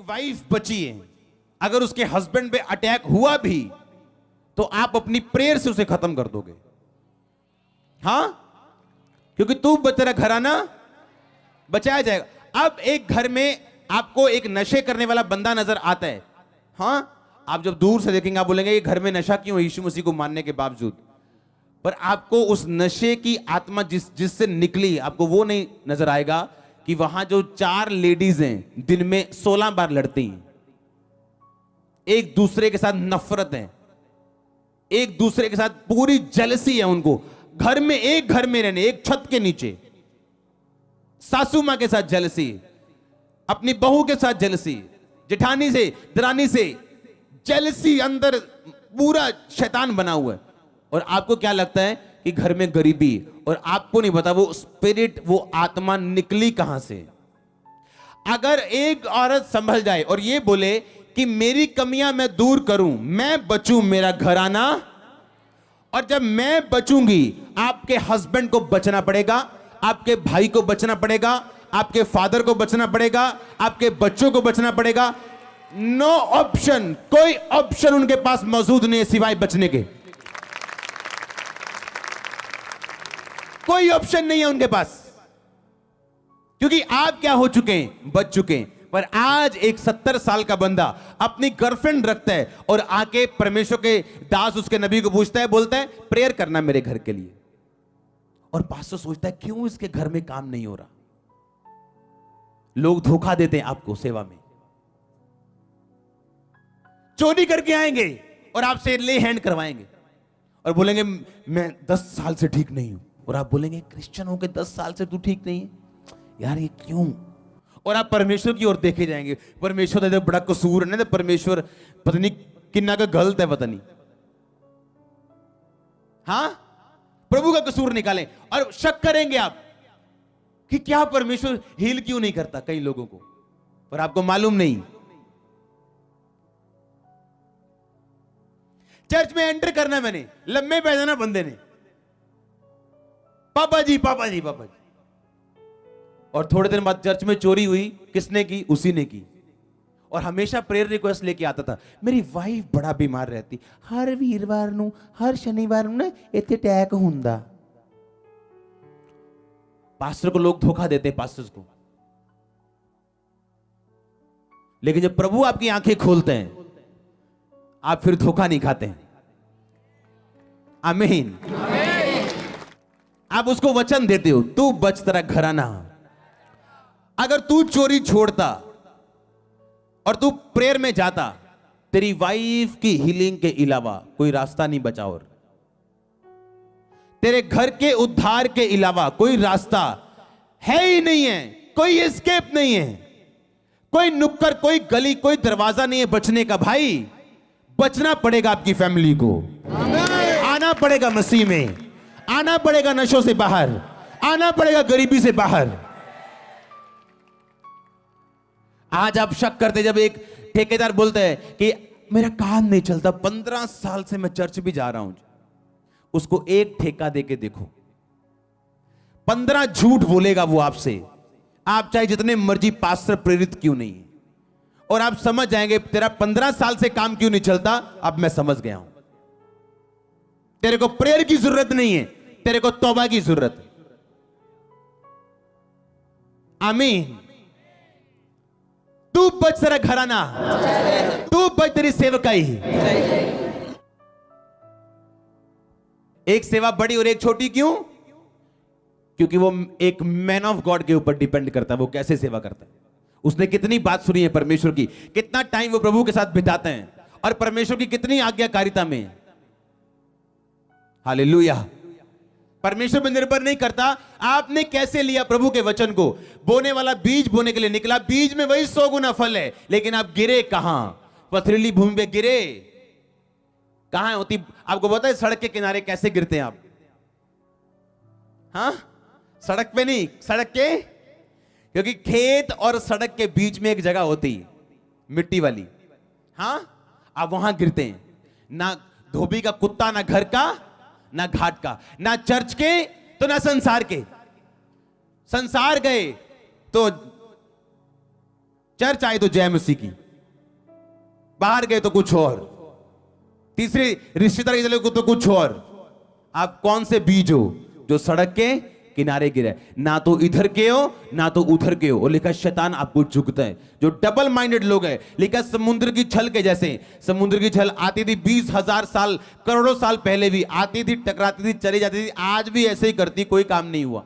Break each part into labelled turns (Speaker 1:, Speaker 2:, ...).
Speaker 1: Wife बची है, अगर उसके हस्बैंड पे अटैक हुआ भी तो आप अपनी प्रेयर से उसे खत्म कर दोगे। हां, क्योंकि तू तेरा घराना बचाया जाएगा। अब एक घर में आपको एक नशे करने वाला बंदा नजर आता है, हां, आप जब दूर से देखेंगे आप बोलेंगे ये घर में नशा क्यों, यीशु मसीह को मानने के बावजूद। पर आपको उस नशे की आत्मा जिससे निकली, आपको वो नहीं नजर आएगा कि वहां जो 4 लेडीज हैं दिन में 16 बार लड़ती हैं, एक दूसरे के साथ नफरत है, एक दूसरे के साथ पूरी जेलसी है उनको। घर में, एक घर में रहने, एक छत के नीचे, सासू मां के साथ जेलसी, अपनी बहू के साथ जेलसी, जेठानी से, दरानी से जेलसी, अंदर पूरा शैतान बना हुआ है। और आपको क्या लगता है कि घर में गरीबी, और आपको नहीं पता वो स्पिरिट, वो आत्मा निकली कहां से। अगर एक औरत संभल जाए और ये बोले कि मेरी कमियां मैं दूर करूं, मैं बचूं, मेरा घराना, और जब मैं बचूंगी आपके हस्बैंड को बचना पड़ेगा, आपके भाई को बचना पड़ेगा, आपके फादर को बचना पड़ेगा, आपके बच्चों को बचना पड़ेगा। नो ऑप्शन, कोई ऑप्शन उनके पास मौजूद नहीं है सिवाय बचने के। कोई ऑप्शन नहीं है उनके पास, क्योंकि आप क्या हो चुके हैं, बच चुके हैं। पर आज एक 70 साल का बंदा अपनी गर्लफ्रेंड रखता है और आके परमेश्वर के दास उसके नबी को पूछता है, बोलता है प्रेयर करना मेरे घर के लिए। और पास्टर सोचता है क्यों इसके घर में काम नहीं हो रहा। लोग धोखा देते हैं आपको सेवा में, चोरी करके आएंगे और आपसे ले हैंड करवाएंगे और बोलेंगे मैं 10 साल से ठीक नहीं हूं। और आप बोलेंगे क्रिश्चियन होकर 10 साल से तू ठीक नहीं है यार, ये क्यों। और आप परमेश्वर की ओर देखे जाएंगे, परमेश्वर तो बड़ा कसूर है ना, तो परमेश्वर पता नहीं किन्ना का गलत है, पता नहीं। हां, प्रभु का कसूर निकालें और शक करेंगे आप कि क्या परमेश्वर हील क्यों नहीं करता कई लोगों को, पर आपको मालूम नहीं। चर्च में एंटर करना, मैंने लम्बे पैजाना बंदे ने, पापा जी पापा जी पापा जी, और थोड़े दिन बाद चर्च में चोरी हुई, किसने की, उसी ने की। और हमेशा प्रेयर रिक्वेस्ट लेके आता था, मेरी वाइफ बड़ा बीमार रहती, हर वीरवार नू हर शनिवार नू ना इत्थे अटैक हुंदा। पास्टर को लोग धोखा देते हैं, पास्टर्स को। लेकिन जब प्रभु आपकी आंखें खोलते हैं आप फिर धोखा नहीं खाते हैं। आमीन। आप उसको वचन देते हो, तू बच, तेरा घराना। अगर तू चोरी छोड़ता और तू प्रेयर में जाता, तेरी वाइफ की हीलिंग के अलावा कोई रास्ता नहीं बचा, और तेरे घर के उद्धार के अलावा कोई रास्ता है ही नहीं है, कोई एस्केप नहीं है, कोई नुक्कड़, कोई गली, कोई दरवाजा नहीं है बचने का। भाई बचना पड़ेगा, आपकी फैमिली को आना पड़ेगा, मसीह में आना पड़ेगा, नशों से बाहर आना पड़ेगा, गरीबी से बाहर। आज आप शक करते जब एक ठेकेदार बोलते हैं कि मेरा काम नहीं चलता, 15 साल से मैं चर्च भी जा रहा हूं, उसको एक ठेका देके देखो, 15 झूठ बोलेगा वो आपसे, आप चाहे जितने मर्जी पास्टर प्रेरित क्यों नहीं है, और आप समझ जाएंगे तेरा 15 साल से काम क्यों नहीं चलता। अब मैं समझ गया हूं, तेरे को प्रेयर की जरूरत नहीं है, तेरे को तौबा की जरूरत है। आमीन। तू बच, तेरा घराना, तू बच, तेरी सेवकाई। एक सेवा बड़ी और एक छोटी क्यों? क्योंकि वो एक मैन ऑफ गॉड के ऊपर डिपेंड करता है, वो कैसे सेवा करता है, उसने कितनी बात सुनी है परमेश्वर की, कितना टाइम वो प्रभु के साथ बिताते हैं, और परमेश्वर की कितनी आज्ञाकारिता में। हालेलुया। परमेश्वर पर निर्भर नहीं करता आपने कैसे लिया प्रभु के वचन को। बोने वाला बीज बोने के लिए निकला, बीज में वही 100 गुना फल है, लेकिन आप गिरे कहां? पथरीली भूमि पे गिरे। कहां होती आपको पता है सड़क के किनारे कैसे गिरते हैं आप? हाँ, सड़क पे नहीं, सड़क के, क्योंकि खेत और सड़क के बीच में एक जगह होती है मिट्टी वाली। हाँ, आप वहां गिरते हैं। ना धोबी का कुत्ता, ना घर का, ना घाट का, ना चर्च के तो ना संसार के। संसार गए तो चर्च आए तो जय मसीह की, बाहर गए तो कुछ और, तीसरे रिश्तेदार चले तो कुछ और। आप कौन से बीज हो जो सड़क के किनारे गिरे? ना तो इधर के हो ना तो उधर के हो। और लिखा शैतान आपको झुकता है। जो डबल माइंडेड लोग हैं, लिखा समुद्र की छल के जैसे। समुद्र की छल आती थी 20,000 साल, करोड़ों साल पहले भी आती थी, टकराती थी, चली जाती थी, आज भी ऐसे ही करती, कोई काम नहीं हुआ।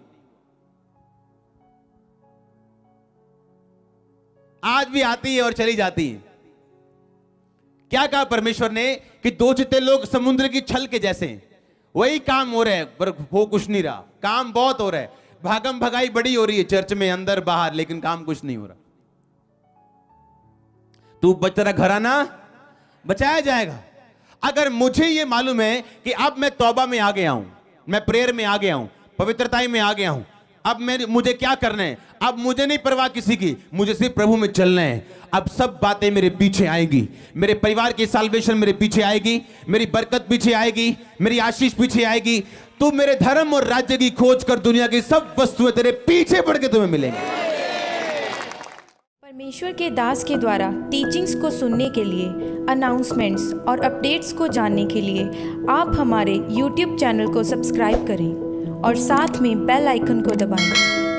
Speaker 1: आज भी आती है और चली जाती है। क्या कहा परमेश्वर ने कि दो चित्ते लोग समुद्र की छल के जैसे। वही काम हो रहा है पर हो कुछ नहीं रहा। काम बहुत हो रहा है, भागम भगाई बड़ी हो रही है चर्च में, अंदर बाहर, लेकिन काम कुछ नहीं हो रहा। तू तेरा घराना बचाया जाएगा। अगर मुझे यह मालूम है कि अब मैं तौबा में आ गया हूं, मैं प्रेयर में आ गया हूं, पवित्रता में आ गया हूं, अब मुझे क्या करना है? अब मुझे नहीं परवाह किसी की, मुझे सिर्फ प्रभु में चलना है। अब सब बातें मेरे पीछे आएंगी, मेरे परिवार की साल्वेशन मेरे पीछे आएगी, मेरी बरकत पीछे आएगी, मेरी आशीष पीछे आएगी। तू मेरे धर्म और राज्य की खोज कर, दुनिया की सब वस्तुएं तेरे पीछे पड़ के तुम्हें मिलेंगी।
Speaker 2: परमेश्वर के दास के द्वारा टीचिंग्स को सुनने के लिए, अनाउंसमेंट्स और अपडेट्स को जानने के लिए आप हमारे YouTube चैनल को सब्सक्राइब करें और साथ में बेल आइकन को दबाएं,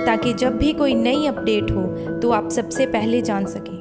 Speaker 2: ताकि जब भी कोई नई अपडेट हो तो आप सबसे पहले जान सकें।